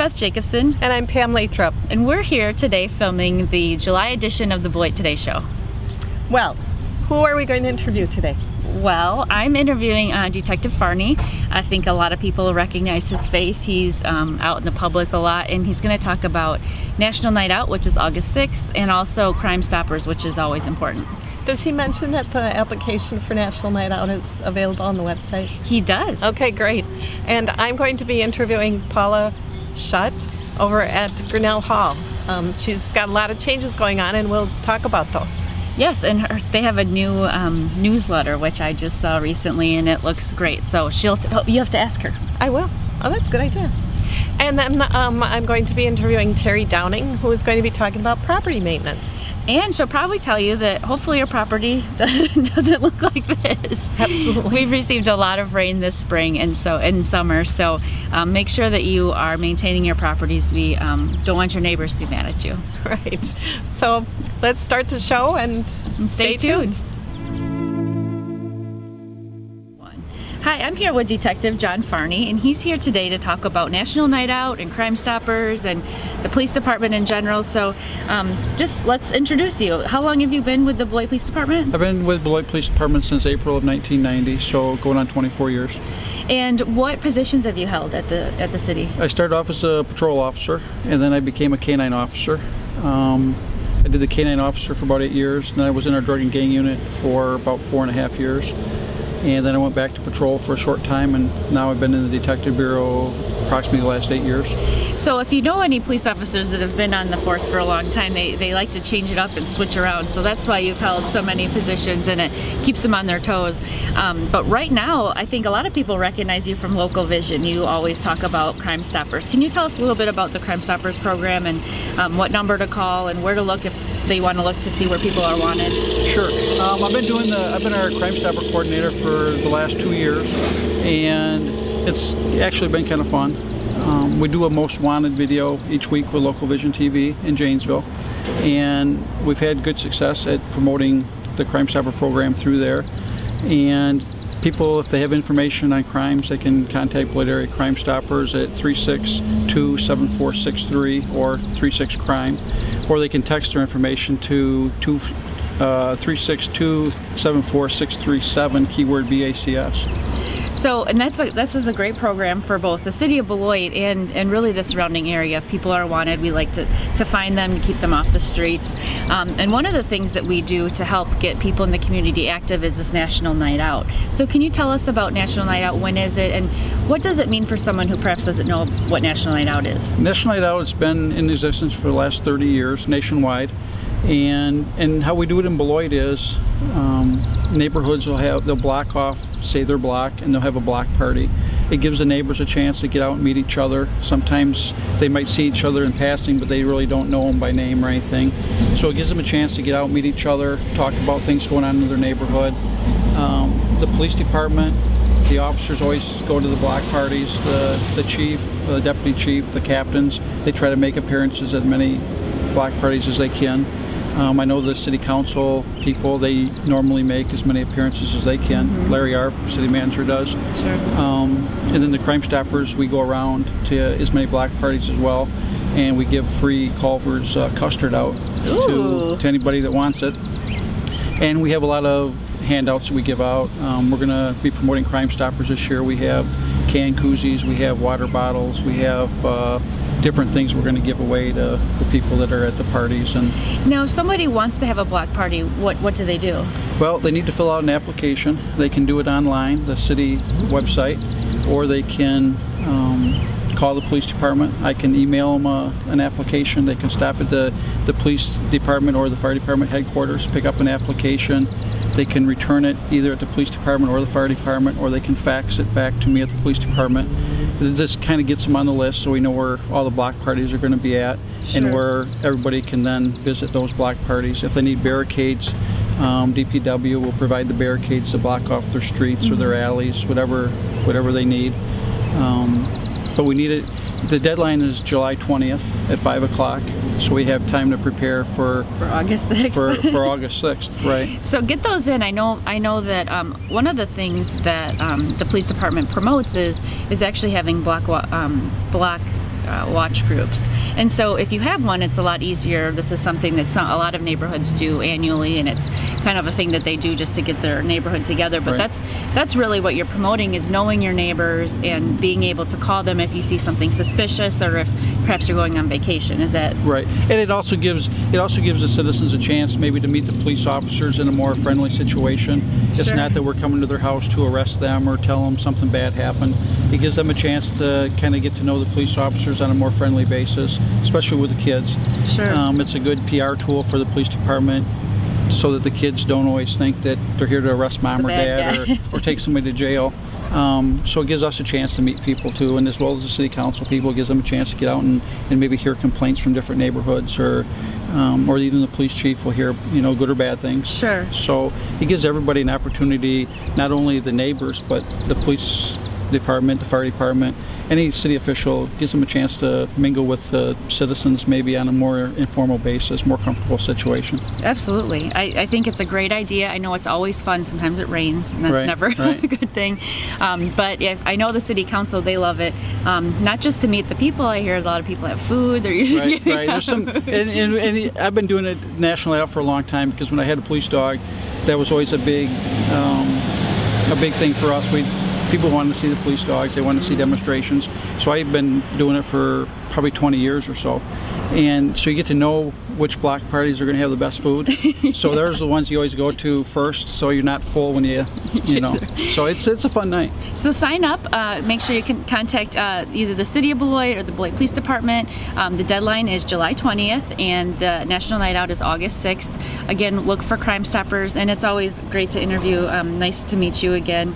Beth Jacobson. And I'm Pam Lathrop. And we're here today filming the July edition of the Beloit Today Show. Well, who are we going to interview today? Well, I'm interviewing Detective Farney. I think a lot of people recognize his face. He's out in the public a lot, and he's going to talk about National Night Out, which is August 6th, and also Crime Stoppers, which is always important. Does he mention that the application for National Night Out is available on the website? He does. Okay, great. And I'm going to be interviewing Paula Schutt over at Grinnell Hall. She's got a lot of changes going on, and we'll talk about those. Yes, and they have a new newsletter, which I just saw recently, and it looks great. So you have to ask her. I will. Oh, that's a good idea. And then I'm going to be interviewing Terry Downing, who is going to be talking about property maintenance. And she'll probably tell you that hopefully your property doesn't look like this. Absolutely. We've received a lot of rain this spring and in summer, so make sure that you are maintaining your properties. We don't want your neighbors to be mad at you. Right. So let's start the show and stay tuned. Hi, I'm here with Detective John Farney, and he's here today to talk about National Night Out and Crime Stoppers and the police department in general. So just let's introduce you. How long have you been with the Beloit Police Department? I've been with Beloit Police Department since April of 1990, so going on 24 years. And what positions have you held at the city? I started off as a patrol officer, and then I became a canine officer. I did the canine officer for about 8 years, and then I was in our drug and gang unit for about 4.5 years. And then I went back to patrol for a short time, and now I've been in the Detective Bureau approximately the last 8 years. So if you know any police officers that have been on the force for a long time, they like to change it up and switch around. So that's why you've held so many positions, and it keeps them on their toes. But right now, I think a lot of people recognize you from Local Vision. You always talk about Crime Stoppers. Can you tell us a little bit about the Crime Stoppers program and what number to call and where to look if they want to look to see where people are wanted? Sure. I've been our Crime Stopper coordinator for the last 2 years, and it's actually been kind of fun. We do a most wanted video each week with Local Vision TV in Janesville, and we've had good success at promoting the Crime Stopper program through there. And people, if they have information on crimes, they can contact Beloit Area Crime Stoppers at 362-7463 or 36-CRIME, or they can text their information to 362-74637, keyword BACS. So, and this is a great program for both the city of Beloit and really the surrounding area. If people are wanted, we like to find them, to keep them off the streets. And one of the things that we do to help get people in the community active is this National Night Out. So can you tell us about National Night Out? When is it, and what does it mean for someone who perhaps doesn't know what National Night Out is? National Night Out has been in existence for the last 30 years nationwide. And how we do it in Beloit is neighborhoods they'll block off, say, their block, and they'll have a block party. It gives the neighbors a chance to get out and meet each other. Sometimes they might see each other in passing, but they really don't know them by name or anything. So it gives them a chance to get out and meet each other, talk about things going on in their neighborhood. The police department, the officers always go to the block parties. The chief, the deputy chief, the captains, they try to make appearances at many block parties as they can. I know the city council people, they normally make as many appearances as they can. Mm-hmm. Larry Arf, city manager, does. Sure. And then the Crime Stoppers, we go around to as many block parties as well, and we give free Culver's custard out to anybody that wants it. And we have a lot of handouts that we give out. We're going to be promoting Crime Stoppers this year. We have can koozies, we have water bottles, we have different things we're going to give away to the people that are at the parties. And now, if somebody wants to have a block party, what do they do? Well, they need to fill out an application. They can do it online, the city website, or they can call the police department. I can email them an application. They can stop at the police department or the fire department headquarters, pick up an application. They can return it either at the police department or the fire department, or they can fax it back to me at the police department. It just kind of gets them on the list so we know where all the block parties are going to be at. Sure. And where everybody can then visit those block parties. If they need barricades, DPW will provide the barricades to block off their streets or their alleys, whatever they need. But we need it. The deadline is July 20th at 5 o'clock, so we have time to prepare for August 6th. for August 6th, right? So get those in. I know that one of the things that the police department promotes is actually having block watch groups. And so if you have one, it's a lot easier. This is something that a lot of neighborhoods do annually, and it's kind of a thing that they do just to get their neighborhood together. But that's really what you're promoting, is knowing your neighbors and being able to call them if you see something suspicious, or if perhaps you're going on vacation. Is that right? And it also gives the citizens a chance maybe to meet the police officers in a more friendly situation. It's not that we're coming to their house to arrest them or tell them something bad happened. It gives them a chance to kind of get to know the police officers on a more friendly basis, especially with the kids. Sure. It's a good PR tool for the police department, so that the kids don't always think that they're here to arrest mom or dad or take somebody to jail. So it gives us a chance to meet people too, and as well as the city council people, it gives them a chance to get out and maybe hear complaints from different neighborhoods, or even the police chief will hear, good or bad things. Sure. So it gives everybody an opportunity, not only the neighbors, but the police department, the fire department, any city official, gives them a chance to mingle with the citizens maybe on a more informal basis, more comfortable situation. Absolutely. I think it's a great idea. I know it's always fun. Sometimes it rains, and that's never a good thing. But if I know the city council, they love it. Not just to meet the people. I hear a lot of people have food. They're usually right. There's some, and I've been doing it national out for a long time, because when I had a police dog, that was always a big thing for us. People wanted to see the police dogs, they wanted to see demonstrations. So I've been doing it for probably 20 years or so. And so you get to know which block parties are going to have the best food. So there's the ones you always go to first, so you're not full when you know. So it's a fun night. So sign up. Make sure you can contact either the City of Beloit or the Beloit Police Department. The deadline is July 20th, and the National Night Out is August 6th. Again, look for Crime Stoppers, and it's always great to interview. Nice to meet you again,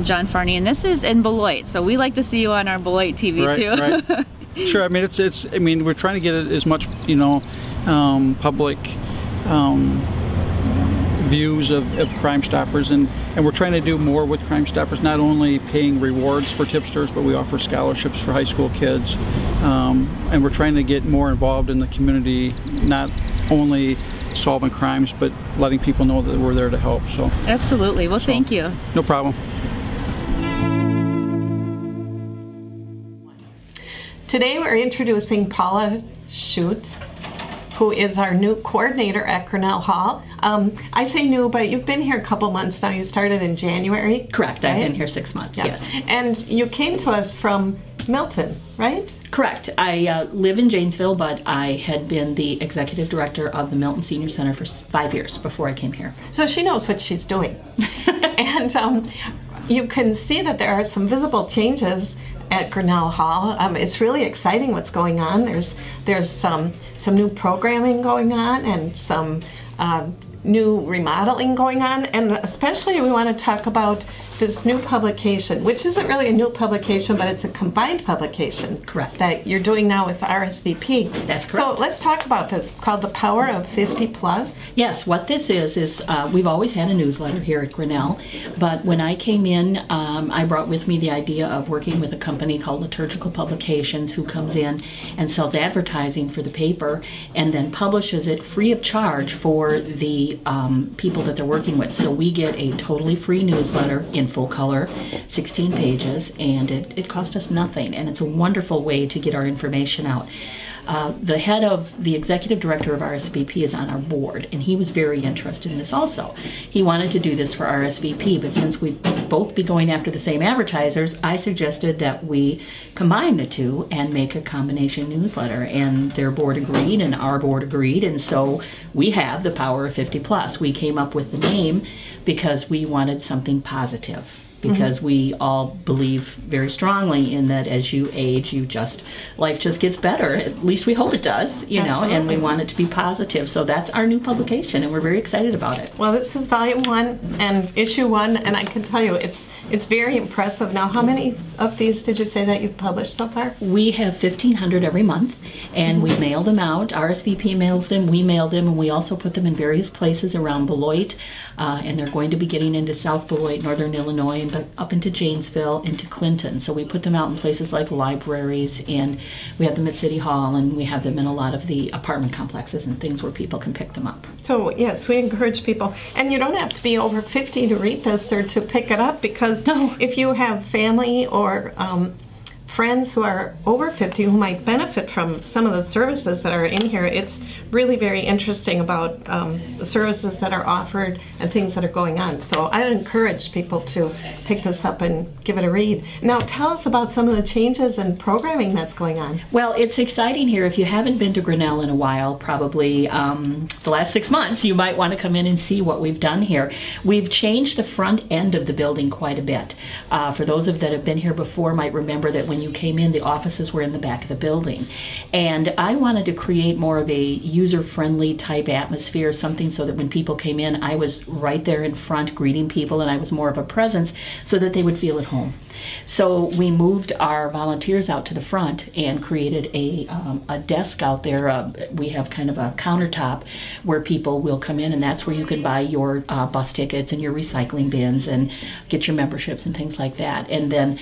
John Farney. And this is in Beloit, so we like to see you on our Beloit TV too. Right. Sure. I mean, we're trying to get as much, public views of Crime Stoppers, and we're trying to do more with Crime Stoppers, not only paying rewards for tipsters, but we offer scholarships for high school kids, and we're trying to get more involved in the community, not only solving crimes, but letting people know that we're there to help. So absolutely. Well, thank you. No problem. Today we're introducing Paula Schutt, who is our new coordinator at Grinnell Hall. I say new, but you've been here a couple months now. You started in January. Correct. Right? I've been here 6 months, yes. And you came to us from Milton, right? Correct. I live in Janesville, but I had been the executive director of the Milton Senior Center for 5 years before I came here. So she knows what she's doing. And you can see that there are some visible changes at Grinnell Hall. It's really exciting what's going on. There's some new programming going on, and some new remodeling going on, and especially we want to talk about this new publication, which isn't really a new publication, but it's a combined publication. Correct. That you're doing now with RSVP. That's correct. So let's talk about this. It's called The Power of 50 Plus. Yes, what this is we've always had a newsletter here at Grinnell, but when I came in, I brought with me the idea of working with a company called Liturgical Publications, who comes in and sells advertising for the paper and then publishes it free of charge for the people that they're working with. So we get a totally free newsletter in full color, 16 pages, and it cost us nothing, and it's a wonderful way to get our information out. The executive director of RSVP is on our board, and he was very interested in this also. He wanted to do this for RSVP, but since we'd both be going after the same advertisers, I suggested that we combine the two and make a combination newsletter, and their board agreed and our board agreed, and so we have The Power of 50 Plus. We came up with the name because we wanted something positive. Because we all believe very strongly in that as you age, life just gets better. At least we hope it does, you know, and we want it to be positive. So that's our new publication, and we're very excited about it. Well, this is volume 1 and issue 1, and I can tell you it's very impressive. Now, how many of these did you say that you've published so far? We have 1,500 every month, and we mail them out. RSVP mails them, we mail them, and we also put them in various places around Beloit, and they're going to be getting into South Beloit, Northern Illinois, but up into Janesville, into Clinton. So we put them out in places like libraries, and we have them at City Hall, and we have them in a lot of the apartment complexes and things where people can pick them up. So yes, we encourage people, and you don't have to be over 50 to read this or to pick it up, because if you have family or friends who are over 50 who might benefit from some of the services that are in here. It's really very interesting about the services that are offered and things that are going on. So I encourage people to pick this up and give it a read. Now tell us about some of the changes and programming that's going on. Well, it's exciting here. If you haven't been to Grinnell in a while, probably the last 6 months, you might want to come in and see what we've done here. We've changed the front end of the building quite a bit. For those of that have been here before might remember that when you came in, the offices were in the back of the building. And I wanted to create more of a user-friendly type atmosphere, something so that when people came in, I was right there in front greeting people, and I was more of a presence so that they would feel at home. So we moved our volunteers out to the front and created a desk out there. We have kind of a countertop where people will come in, and that's where you can buy your bus tickets and your recycling bins and get your memberships and things like that. And then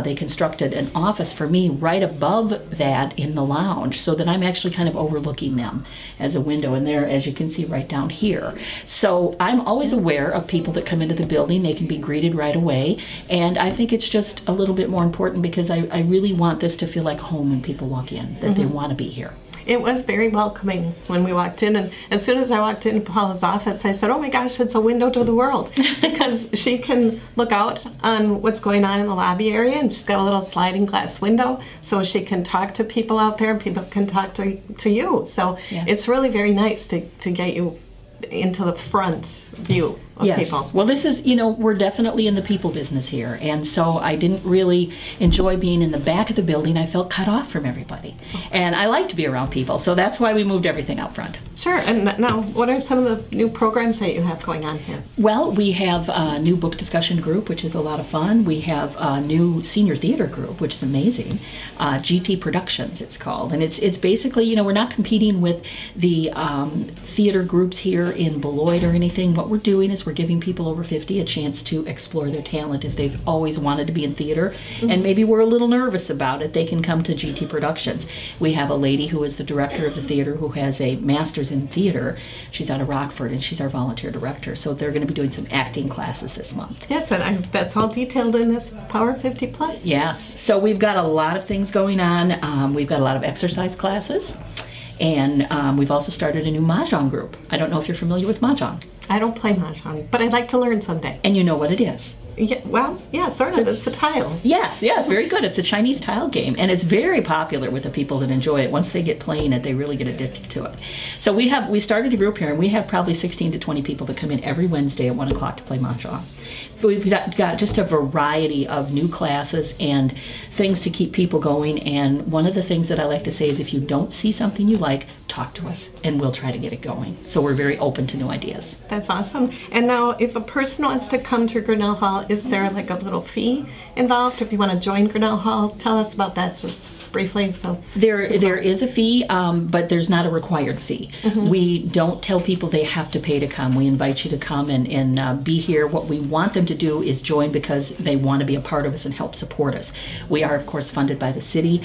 they constructed an office for me right above that in the lounge, so that I'm actually kind of overlooking them as a window, and there, as you can see right down here. So I'm always aware of people that come into the building. They can be greeted right away, and I think it's just a little bit more important because I really want this to feel like home when people walk in, that they want to be here. It was very welcoming when we walked in, and as soon as I walked into Paula's office, I said, oh my gosh, it's a window to the world, because she can look out on what's going on in the lobby area, and she's got a little sliding glass window, so she can talk to people out there, and people can talk to you. So yes. It's really very nice to get you into the front view of yes. people. Well, this is, we're definitely in the people business here, and so I didn't really enjoy being in the back of the building. I felt cut off from everybody, and I like to be around people, so that's why we moved everything out front. Sure. And now, what are some of the new programs that you have going on here? Well, we have a new book discussion group, which is a lot of fun. We have a new senior theater group, which is amazing. GT Productions, it's called, and it's basically, we're not competing with the theater groups here in Beloit or anything. What we're doing is we're giving people over 50 a chance to explore their talent. If they've always wanted to be in theater and maybe we're a little nervous about it, they can come to GT Productions. We have a lady who is the director of the theater who has a master's in theater. She's out of Rockford, and she's our volunteer director. So they're going to be doing some acting classes this month. Yes, and that's all detailed in this Power 50 Plus? Yes. So we've got a lot of things going on. We've got a lot of exercise classes. And we've also started a new Mahjong group. I don't know if you're familiar with Mahjong. I don't play Mahjong, but I'd like to learn someday. And you know what it is? Yeah, well, yeah, sort of. It's the tiles. Yes, very good. It's a Chinese tile game, and it's very popular with the people that enjoy it. Once they get playing it, they really get addicted to it. So we started a group here, and we have probably 16 to 20 people that come in every Wednesday at 1 o'clock to play Mahjong. We've got just a variety of new classes and things to keep people going, and one of the things that I like to say is if you don't see something you like, talk to us, and we'll try to get it going. So we're very open to new ideas. That's awesome. And now, if a person wants to come to Grinnell Hall, is there like a little fee involved? If you want to join Grinnell Hall, tell us about that just briefly. So there is a fee, but there's not a required fee. We don't tell people they have to pay to come. We invite you to come and be here. What we want them to do is join because they want to be a part of us and help support us. We are, of course, funded by the city.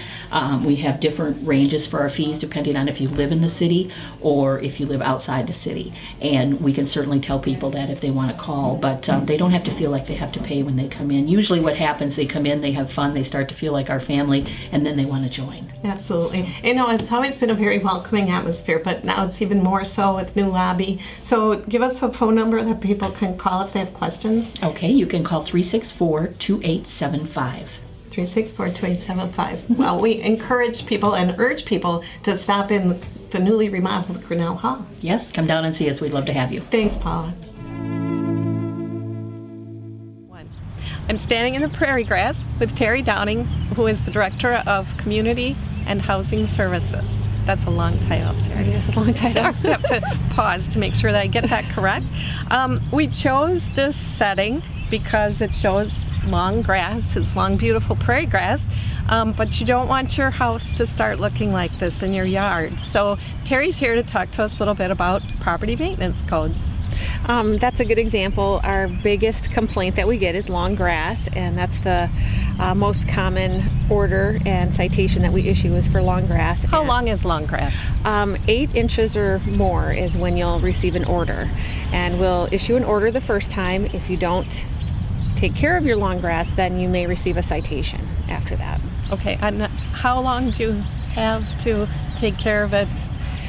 We have different ranges for our fees depending on if you live in the city or if you live outside the city. And we can certainly tell people that if they want to call, but they don't have to feel like they have to pay when they come in. Usually what happens, they come in, they have fun, they start to feel like our family, and then they want to join. Absolutely. It's always been a very welcoming atmosphere, but now it's even more so with new lobby. So give us a phone number that people can call if they have questions. Okay, you can call 364-2875. 364-2875. Well, we encourage people and urge people to stop in the newly remodeled Grinnell Hall. Yes, come down and see us. We'd love to have you. Thanks, Paula. I'm standing in the prairie grass with Terry Downing, who is the Director of Community and Housing Services. That's a long title, Terry. It is a long title. I have to pause to make sure that I get that correct. We chose this setting because it shows long grass. It's long, beautiful prairie grass, but you don't want your house to start looking like this in your yard. So Terry's here to talk to us a little bit about property maintenance codes. That's a good example. Our biggest complaint that we get is long grass, and that's the most common order and citation that we issue is for long grass. How long is long grass? 8 inches or more is when you'll receive an order, and we'll issue an order the first time. If you don't take care of your long grass, then you may receive a citation after that. Okay, and how long do you have to take care of it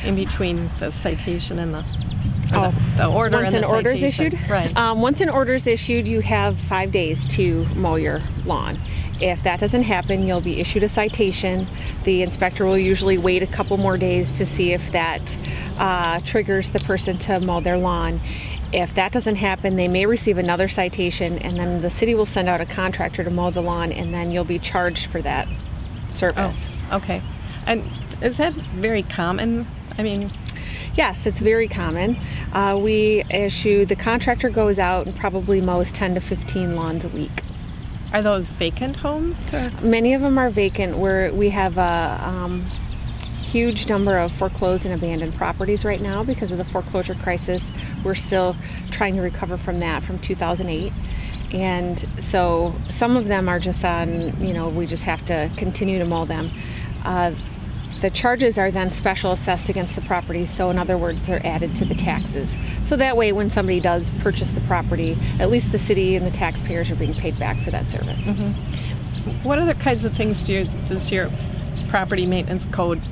in between the citation and the order once and an the order is citation? issued? Right. Once an order is issued, you have 5 days to mow your lawn. If that doesn't happen, you'll be issued a citation. The inspector will usually wait a couple more days to see if that triggers the person to mow their lawn. If that doesn't happen, they may receive another citation, and then the city will send out a contractor to mow the lawn, and then you'll be charged for that service. Oh, okay. And is that very common? I mean, yes, it's very common. The contractor goes out and probably mows 10 to 15 lawns a week. are those vacant homes? Or? Many of them are vacant. We have a huge number of foreclosed and abandoned properties right now because of the foreclosure crisis. We're still trying to recover from that from 2008. And so some of them are just on, we just have to continue to mow them. The charges are then special assessed against the property, so in other words, they're added to the taxes. So that way, when somebody does purchase the property, at least the city and the taxpayers are being paid back for that service. Mm-hmm. What other kinds of things does your property maintenance code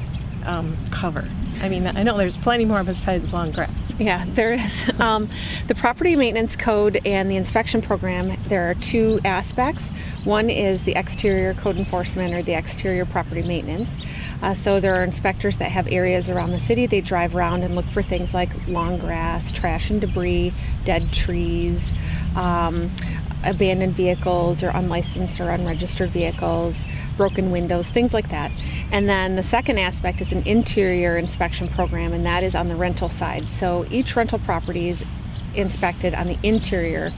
cover? I mean, I know there's plenty more besides long grass. Yeah, there is. The property maintenance code and the inspection program, there are two aspects. One is the exterior code enforcement or the exterior property maintenance. So there are inspectors that have areas around the city. They drive around and look for things like long grass, trash and debris, dead trees, abandoned vehicles or unlicensed or unregistered vehicles, broken windows, things like that. And then the second aspect is an interior inspection program, and that is on the rental side. So each rental property is inspected on the interior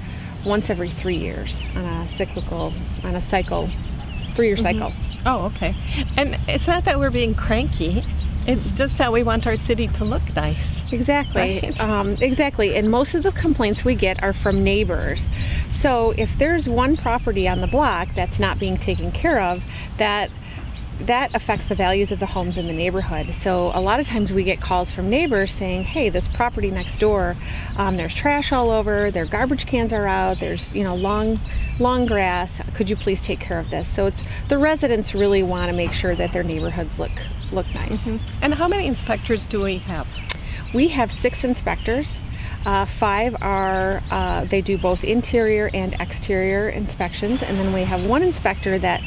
once every 3 years on a cycle, 3-year cycle. Oh, okay. And it's not that we're being cranky. It's just that we want our city to look nice. Exactly. Right? Exactly. And most of the complaints we get are from neighbors. So if there's one property on the block that's not being taken care of, that affects the values of the homes in the neighborhood. So a lot of times we get calls from neighbors saying, hey, this property next door, there's trash all over, their garbage cans are out, there's long grass, could you please take care of this? So it's the residents really want to make sure that their neighborhoods look nice. Mm-hmm. And how many inspectors do we have? We have 6 inspectors. 5 are, they do both interior and exterior inspections, and then we have 1 inspector that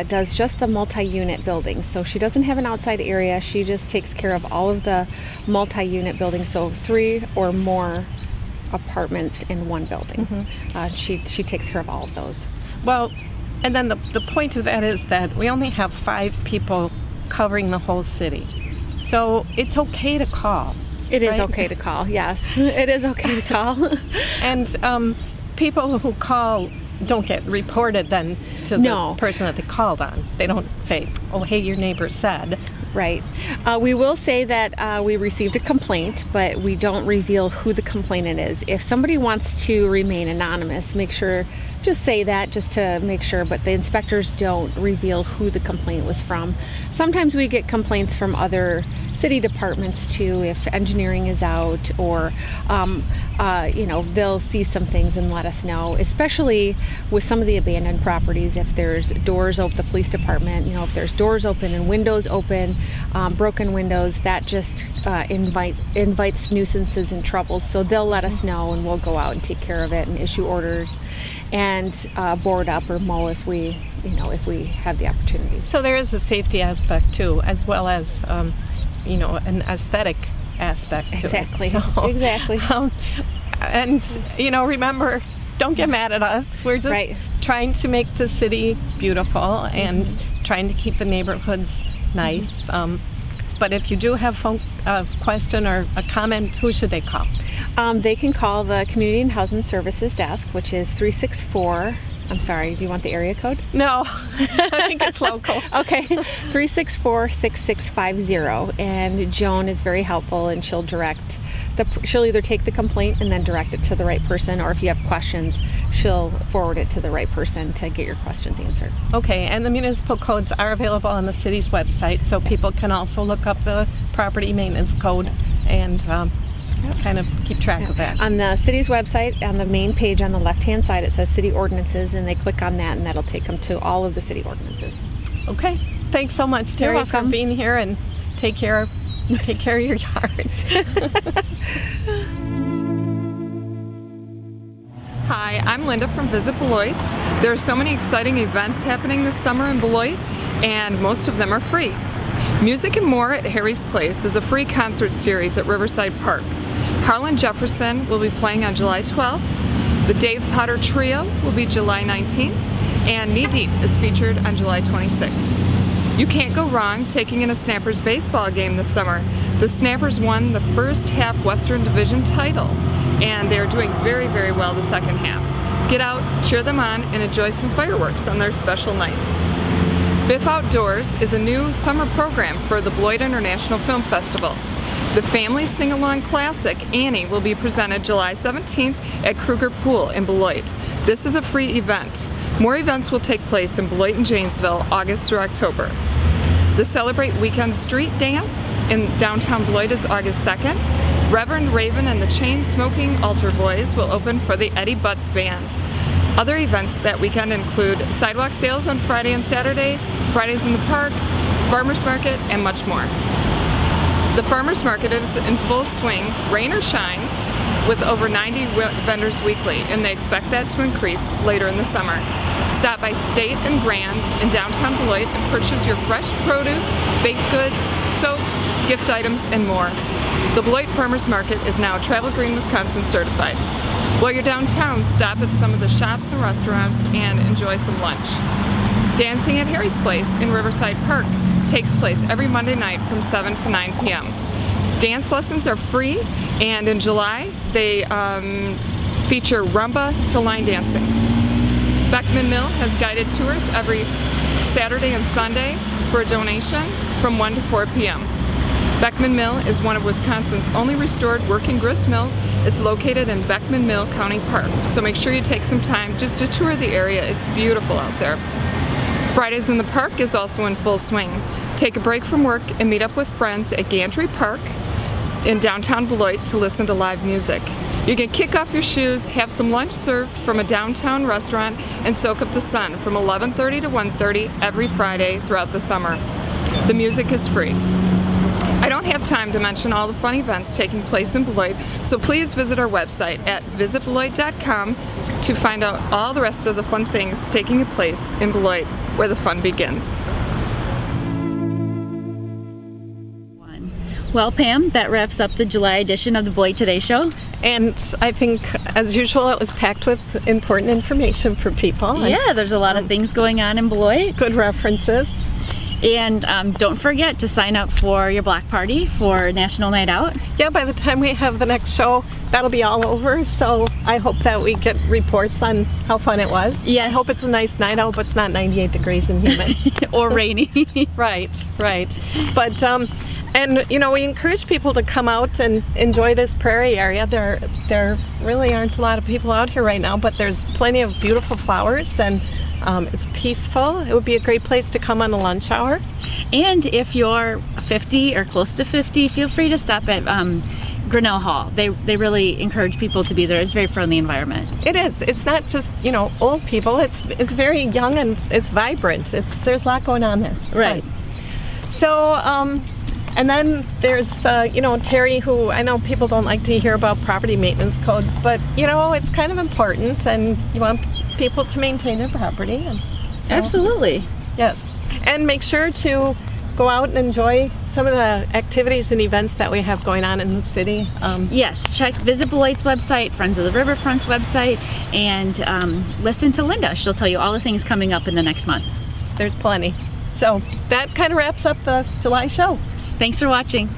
does just the multi-unit buildings. So she doesn't have an outside area, she just takes care of all of the multi-unit buildings, so 3 or more apartments in one building. Mm-hmm. She takes care of all of those. Well, and then the point of that is that we only have 5 people covering the whole city. So it's okay to call. It is right? okay to call, yes. It is okay to call. And people who call don't get reported then to the person that they called on. They don't say, oh, hey, your neighbor said. Right. We will say that we received a complaint, but we don't reveal who the complainant is. If somebody wants to remain anonymous, make sure, just say that just to make sure, but the inspectors don't reveal who the complaint was from. Sometimes we get complaints from other city departments too, if engineering is out, or they'll see some things and let us know, especially with some of the abandoned properties. If there's doors open, the police department, if there's doors open and windows open, broken windows, that just invites nuisances and troubles. So they'll let us know, and we'll go out and take care of it and issue orders and board up or mow if we have the opportunity. So there is a safety aspect too, as well as an aesthetic aspect to exactly. it. So, exactly. Remember, don't get mad at us. We're just trying to make the city beautiful and trying to keep the neighborhoods nice. But if you do have a question or a comment, who should they call? They can call the Community and Housing Services desk, which is 364. I'm sorry, do you want the area code? No, I think it's local. Okay, 364-6650, and Joan is very helpful, and she'll either take the complaint and then direct it to the right person, or if you have questions, she'll forward it to the right person to get your questions answered. Okay, and the municipal codes are available on the city's website, so people can also look up the property maintenance code and kind of keep track of that. On the city's website, on the main page on the left-hand side, it says city ordinances, and they click on that, and that'll take them to all of the city ordinances. Okay. Thanks so much, Terry, for being here, and take care of your yards. Hi, I'm Linda from Visit Beloit. There are so many exciting events happening this summer in Beloit, and most of them are free. Music and More at Harry's Place is a free concert series at Riverside Park. Harlan Jefferson will be playing on July 12th. The Dave Potter Trio will be July 19th, and Knee Deep is featured on July 26th. You can't go wrong taking in a Snappers baseball game this summer. The Snappers won the first half Western Division title, and they're doing very, very well the second half. Get out, cheer them on, and enjoy some fireworks on their special nights. Biff Outdoors is a new summer program for the Beloit International Film Festival. The Family Sing-Along Classic, Annie, will be presented July 17th at Kruger Pool in Beloit. This is a free event. More events will take place in Beloit and Janesville, August through October. The Celebrate Weekend Street Dance in downtown Beloit is August 2nd. Reverend Raven and the Chain Smoking Altar Boys will open for the Eddie Butts Band. Other events that weekend include sidewalk sales on Friday and Saturday, Fridays in the Park, Farmers Market, and much more. The Farmers Market is in full swing, rain or shine, with over 90 vendors weekly, and they expect that to increase later in the summer. Stop by State and Grand in downtown Beloit and purchase your fresh produce, baked goods, soaps, gift items, and more. The Beloit Farmers Market is now Travel Green, Wisconsin certified. While you're downtown, stop at some of the shops and restaurants and enjoy some lunch. Dancing at Harry's Place in Riverside Park takes place every Monday night from 7 to 9 p.m. Dance lessons are free, and in July they feature rumba to line dancing. Beckman Mill has guided tours every Saturday and Sunday for a donation from 1 to 4 p.m. Beckman Mill is one of Wisconsin's only restored working grist mills. It's located in Beckman Mill County Park, so make sure you take some time just to tour the area. It's beautiful out there. Fridays in the Park is also in full swing. Take a break from work and meet up with friends at Gantry Park in downtown Beloit to listen to live music. You can kick off your shoes, have some lunch served from a downtown restaurant, and soak up the sun from 11:30 to 1:30 every Friday throughout the summer. The music is free. I don't have time to mention all the fun events taking place in Beloit, so please visit our website at visitbeloit.com to find out all the rest of the fun things taking place in Beloit, where the fun begins. Well, Pam, that wraps up the July edition of the Beloit Today Show. And I think, as usual, it was packed with important information for people. Yeah, there's a lot of things going on in Beloit. Good references. And don't forget to sign up for your block party for National Night Out. Yeah, by the time we have the next show, that'll be all over. So I hope that we get reports on how fun it was. Yes. I hope it's a nice night out, but it's not 98 degrees and humid. Or rainy. Right. But, and you know, we encourage people to come out and enjoy this prairie area. There really aren't a lot of people out here right now, but there's plenty of beautiful flowers, and it's peaceful. It would be a great place to come on a lunch hour. And if you're 50 or close to 50, feel free to stop at Grinnell Hall. They really encourage people to be there. It's a very friendly environment. It is. It's not just, you know, old people. It's very young and it's vibrant. There's a lot going on there. It's right. fun. So, and then there's, you know, Terry, who I know people don't like to hear about property maintenance codes, but, you know, it's kind of important, and you want people to maintain their property. And so, absolutely. Yes. And make sure to go out and enjoy some of the activities and events that we have going on in the city. Yes, visit Beloit's website, Friends of the Riverfront's website, and listen to Linda. She'll tell you all the things coming up in the next month. There's plenty. So that kind of wraps up the July show. Thanks for watching.